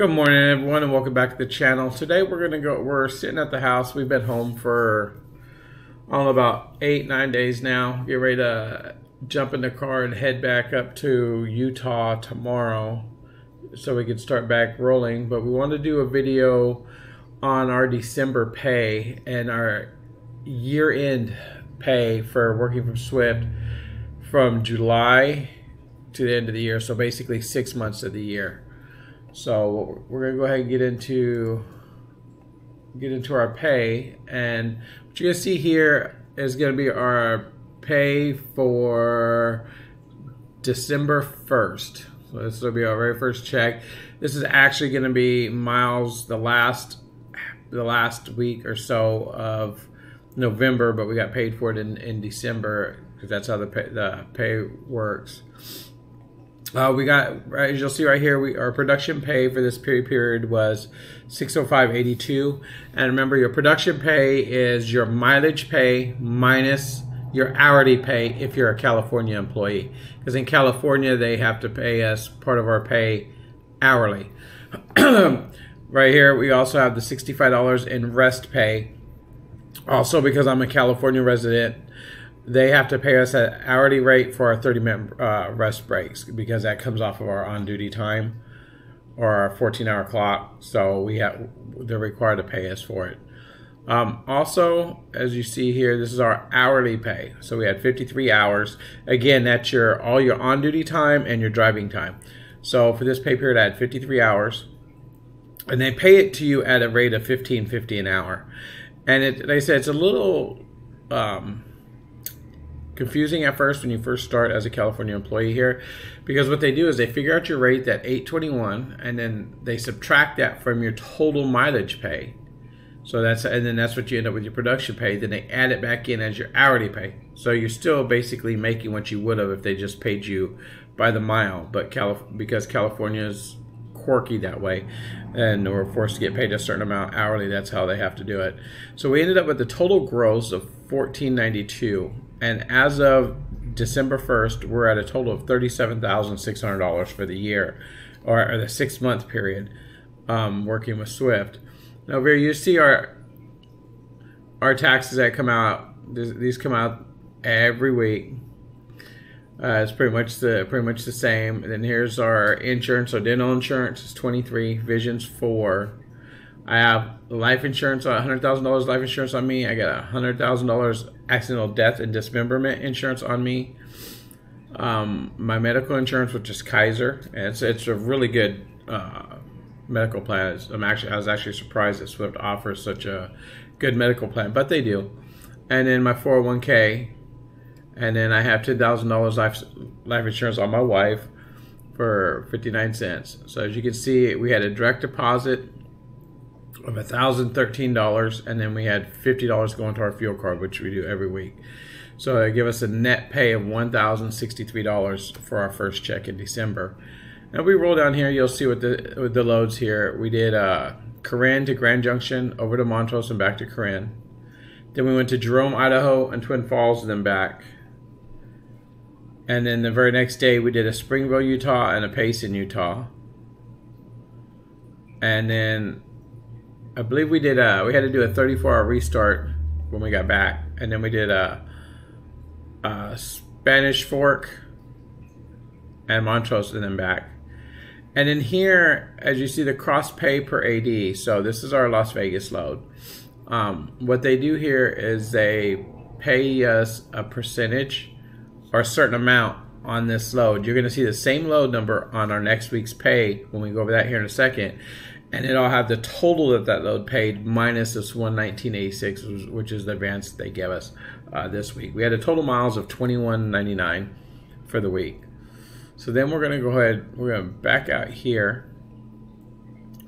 Good morning, everyone, and welcome back to the channel. Today we're sitting at the house. We've been home for about 8-9 days now. Get ready to jump in the car and head back up to Utah tomorrow so we can start back rolling. But we want to do a video on our December pay and our year-end pay for working from Swift from July to the end of the year. So basically 6 months of the year. So we're gonna go ahead and get into our pay, and what you're gonna see here is gonna be our pay for December 1st. So this will be our very first check. This is actually gonna be miles the last week or so of November, but we got paid for it in December because that's how the pay works. We got, as you'll see right here, our production pay for this period was $605.82. And remember, your production pay is your mileage pay minus your hourly pay if you're a California employee. Because in California, they have to pay us part of our pay hourly. Right here, we also have the $65 in rest pay. Also, because I'm a California resident, they have to pay us an hourly rate for our 30-minute rest breaks because that comes off of our on-duty time or our 14-hour clock. So they're required to pay us for it. Also, as you see here, this is our hourly pay. So we had 53 hours. Again, that's all your on-duty time and your driving time. So for this pay period, I had 53 hours, and they pay it to you at a rate of $15.50 an hour. And they say it's a little confusing at first when you first start as a California employee here, because what they do is they figure out your rate at $8.21, and then they subtract that from your total mileage pay. So that's what you end up with your production pay. Then they add it back in as your hourly pay. So you're still basically making what you would have if they just paid you by the mile. But because California is quirky that way, and we're forced to get paid a certain amount hourly, that's how they have to do it. So we ended up with the total gross of $14.92. And as of December 1st, we're at a total of $37,600 for the year, or the 6-month period, working with Swift. Now, over here you see our taxes that come out. These come out every week. It's pretty much the same. And then here's our insurance. So dental insurance is $23, vision's $4. I have life insurance, $100,000 life insurance on me. I got $100,000 accidental death and dismemberment insurance on me. My medical insurance, which is Kaiser, and it's a really good medical plan. I was actually surprised that Swift offers such a good medical plan, but they do. And then my 401k, and then I have $10,000 life insurance on my wife for 59 cents. So as you can see, we had a direct deposit of $1,013, and then we had $50 going to our fuel card, which we do every week. So it gave us a net pay of $1,063 for our first check in December. Now we roll down here, you'll see with the loads here. We did Corinne to Grand Junction, over to Montrose and back to Corinne. Then we went to Jerome, Idaho, and Twin Falls, and then back. And then the very next day we did a Springville, Utah, and a Payson, Utah. And then I believe we had to do a 34-hour restart when we got back, and then we did a Spanish Fork and Montrose, and then back. And then here, as you see, the cross pay per AD. So this is our Las Vegas load. What they do here is they pay us a percentage or a certain amount on this load. You're going to see the same load number on our next week's pay when we go over that here in a second. And it'll have the total that load paid minus this $119.86, which is the advance they gave us this week. We had a total miles of 21.99 for the week. So then we're going to go ahead, we're going to back out here,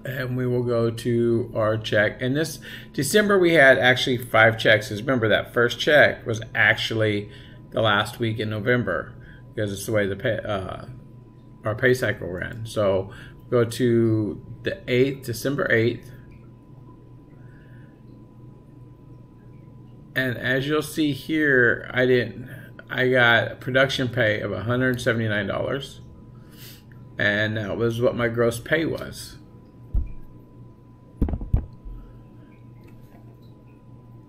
and we will go to our check. And this December we had actually 5 checks. Because remember, that first check was actually the last week in November, because it's the way our pay cycle ran. So go to the 8th, December 8th. And as you'll see here, I got a production pay of $179. And that was what my gross pay was.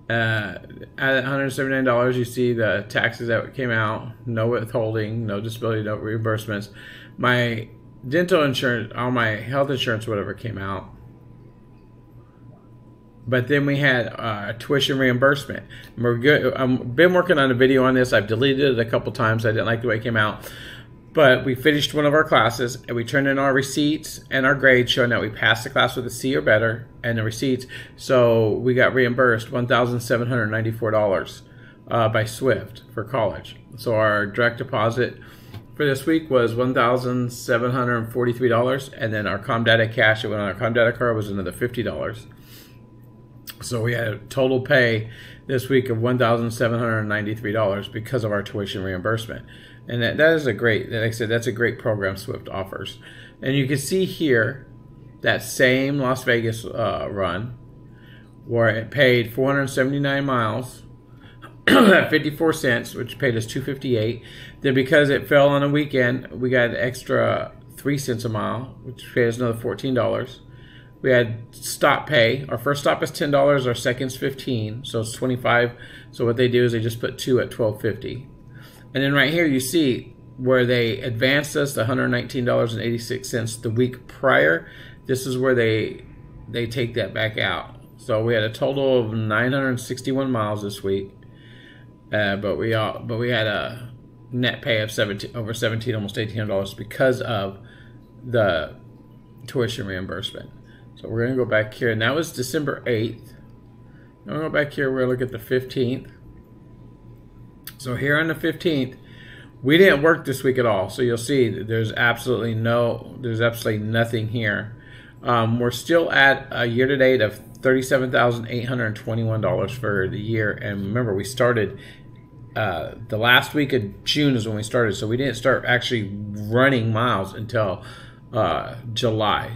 At $179, you see the taxes that came out, no withholding, no disability, no reimbursements. My dental insurance, all my health insurance, whatever came out. But then we had tuition reimbursement. We're good. I've been working on a video on this. I've deleted it a couple times. I didn't like the way it came out. But we finished one of our classes, and we turned in our receipts and our grades showing that we passed the class with a C or better, and the receipts. So we got reimbursed $1,794 by Swift for college. So our direct deposit for this week was $1,743, and then our Comdata cash that went on our Comdata card was another $50. So we had a total pay this week of $1,793 because of our tuition reimbursement. And that is a great, like I said, that's a great program Swift offers. And you can see here that same Las Vegas run where it paid 479 miles at 54 cents, which paid us $2.58. Then because it fell on a weekend, we got an extra 3 cents a mile, which paid us another $14. We had stop pay. Our first stop is $10. Our second's $15, so it's $25. So what they do is they just put 2 at $12.50. And then right here you see where they advanced us the $119.86 the week prior. This is where they take that back out. So we had a total of 961 miles this week, but we had a net pay of over $17, almost $1,800 because of the tuition reimbursement. So we're going to go back here, and that was December 8th. Now we'll go back here, we're going to look at the 15th. So here on the 15th, we didn't work this week at all. So you'll see that there's absolutely nothing here. We're still at a year-to-date of $37,821 for the year. And remember, we started the last week of June is when we started. So we didn't start actually running miles until July.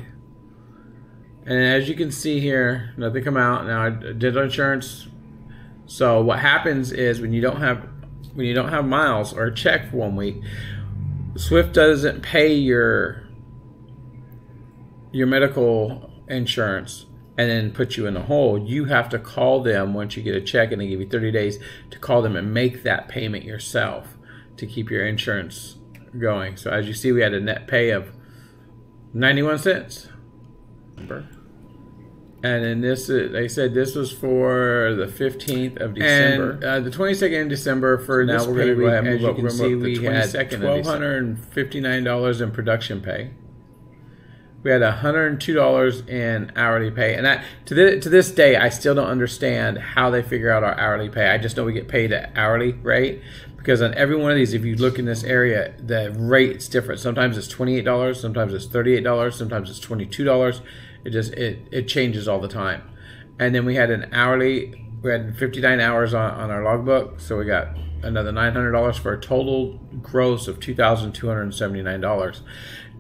And as you can see here, nothing come out. Now I did insurance. So what happens is when you don't have miles or a check for 1 week, Swift doesn't pay your medical insurance and then put you in a hole. You have to call them once you get a check, and they give you 30 days to call them and make that payment yourself to keep your insurance going. So as you see, we had a net pay of 91 cents. And then this, they said this was for the 15th of December. And the 22nd of December for now, we're going to go ahead and move up. You can see we had $1,259 in production pay. We had $102 in hourly pay. And to this day, I still don't understand how they figure out our hourly pay. I just know we get paid at hourly rate. Because on every one of these, if you look in this area, the rate's different. Sometimes it's $28, sometimes it's $38, sometimes it's $22. It changes all the time. And then we had an hourly, we had 59 hours on our logbook, so we got another $900 for a total gross of $2,279.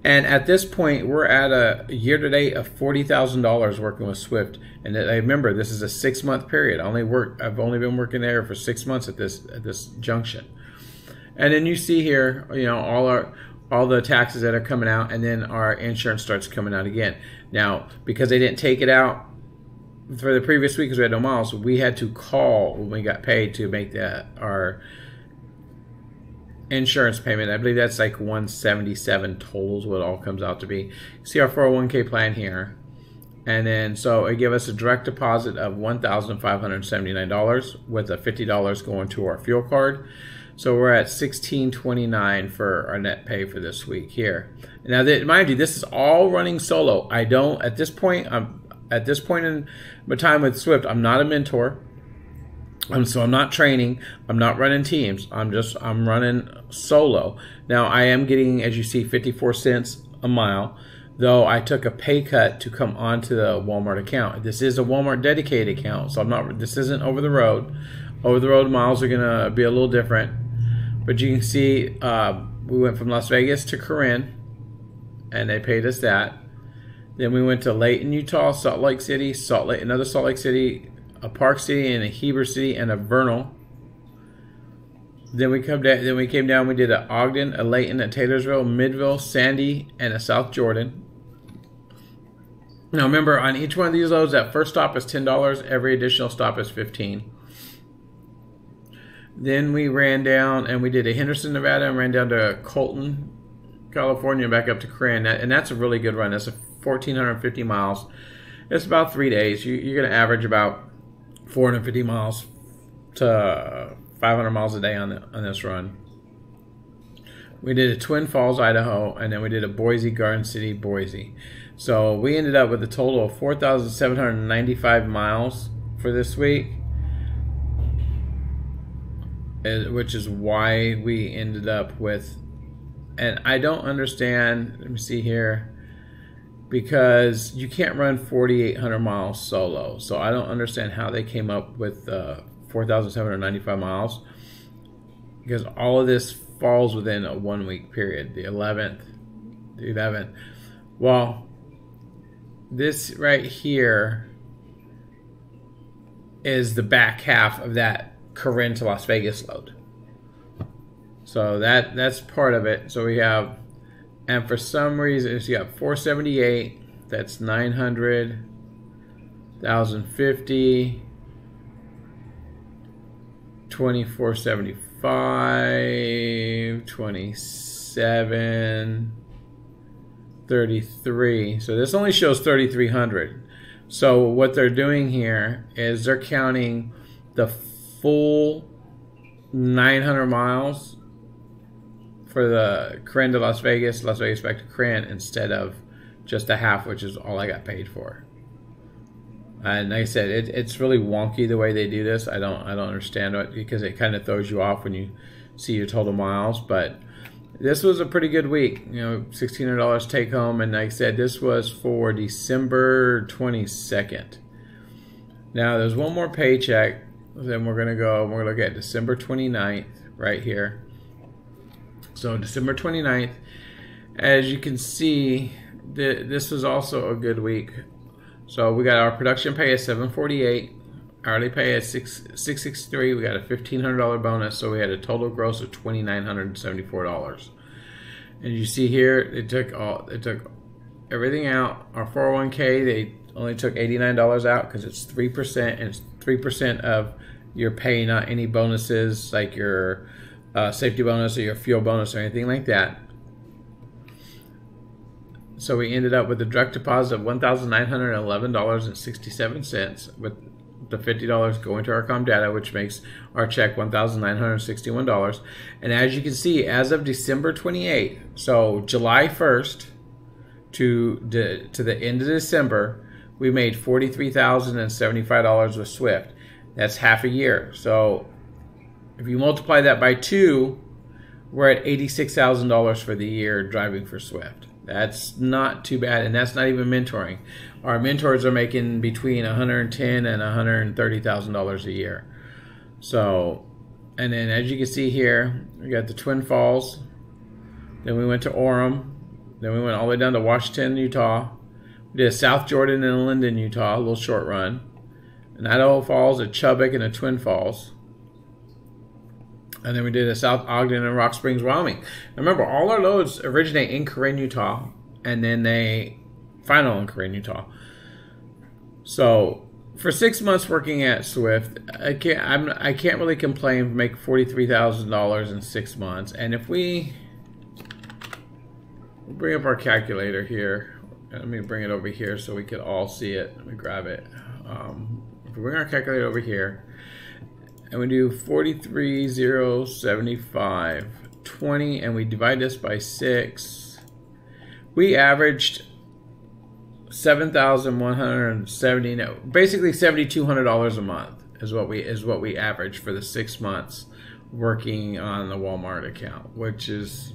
And at this point, we're at a year-to-date of $40,000 working with Swift. And I remember, this is a 6-month period. I've only been working there for 6 months at this junction. And then you see here, you know, all the taxes that are coming out, and then our insurance starts coming out again. Now, because they didn't take it out for the previous week because we had no miles, we had to call when we got paid to make our insurance payment. I believe that's like $177 totals what it all comes out to be. See our 401k plan here. And then so it gave us a direct deposit of $1,579 with a $50 going to our fuel card. So we're at $1,629 for our net pay for this week here. Now, mind you, this is all running solo. I don't at this point in my time with Swift, I'm not a mentor. So I'm not training. I'm not running teams. I'm running solo. Now I am getting, as you see, 54 cents a mile. Though I took a pay cut to come onto the Walmart account. This is a Walmart dedicated account, so this isn't over the road. Over the road miles are gonna be a little different. But you can see we went from Las Vegas to Corinne, and they paid us that. Then we went to Layton, Utah, Salt Lake City, another Salt Lake City, a Park City, and a Heber City, and a Vernal. Then we came down. We did a Ogden, a Layton, a Taylorsville, Midville, Sandy, and a South Jordan. Now remember, on each one of these loads, that first stop is $10. Every additional stop is $15. Then we ran down and we did a Henderson, Nevada, and ran down to Colton, California, and back up to Corinne. And that's a really good run. That's 1,450 miles. It's about 3 days. You're going to average about 450 miles to 500 miles a day on this run. We did a Twin Falls, Idaho, and then we did a Boise, Garden City, Boise. So we ended up with a total of 4,795 miles for this week, which is why we ended up with, and I don't understand, let me see here, because you can't run 4,800 miles solo. So I don't understand how they came up with 4,795 miles, because all of this falls within a 1 week period, the 11th. Well, this right here is the back half of that Corinne to Las Vegas load. So that's part of it. So we have, and for some reason, you got 478, that's 900, 1,050, 2,475, 27, 33. So this only shows 3,300. So what they're doing here is they're counting the full 900 miles for the Corinne to Las Vegas back to Corinne, instead of just a half, which is all I got paid for. And like I said, it's really wonky the way they do this. I don't understand it, because it kind of throws you off when you see your total miles. But this was a pretty good week. You know, $1,600 take home, and like I said, this was for December 22nd. Now there's one more paycheck. Then we're gonna look at December 29th right here. So December 29th, as you can see, this was also a good week. So we got our production pay at $748, hourly pay at $663. We got a $1,500 bonus, so we had a total gross of $2,974. And you see here, it took everything out. Our 401k, they only took $89 out because it's 3%, and it's 3% of your pay, not any bonuses like your safety bonus or your fuel bonus or anything like that. So we ended up with a direct deposit of $1,911.67, with the $50 going to our Comdata, which makes our check $1,961. And as you can see, as of December 28th, so July 1st to the end of December, we made $43,075 with Swift. That's half a year. So if you multiply that by 2, we're at $86,000 for the year driving for Swift. That's not too bad, and that's not even mentoring. Our mentors are making between $110,000 and $130,000 a year. So, and then as you can see here, we got the Twin Falls. Then we went to Orem. Then we went all the way down to Washington, Utah. We did a South Jordan and Linden, Utah, a little short run. An Idaho Falls, a Chubbuck, and a Twin Falls. And then we did a South Ogden and Rock Springs, Wyoming. Remember, all our loads originate in Corinne, Utah, and then they final in Corinne, Utah. So for 6 months working at Swift, I can't really complain. Make $43,000 in 6 months. And if we bring up our calculator here, let me bring it over here so we can all see it. Let me grab it. If we bring our calculator over here, and we do 43,075, 20, and we divide this by 6, we averaged $7,170, basically $7,200 a month is what we averaged for the 6 months working on the Walmart account, which is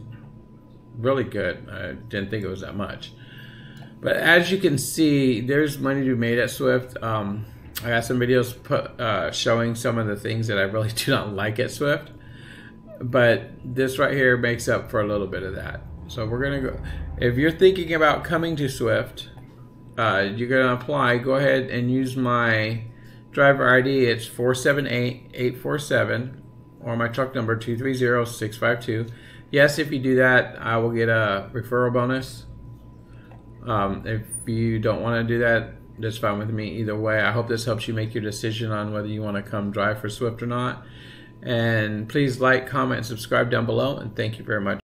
really good. I didn't think it was that much, but as you can see, there's money to be made at Swift. I got some videos showing some of the things that I really do not like at Swift, but this right here makes up for a little bit of that. So we're gonna go. If you're thinking about coming to Swift, you're gonna apply. Go ahead and use my driver ID. It's 478847, or my truck number 230652. Yes, if you do that, I will get a referral bonus. If you don't want to do that, that's fine with me either way. I hope this helps you make your decision on whether you want to come drive for Swift or not. And please like, comment, and subscribe down below. And thank you very much.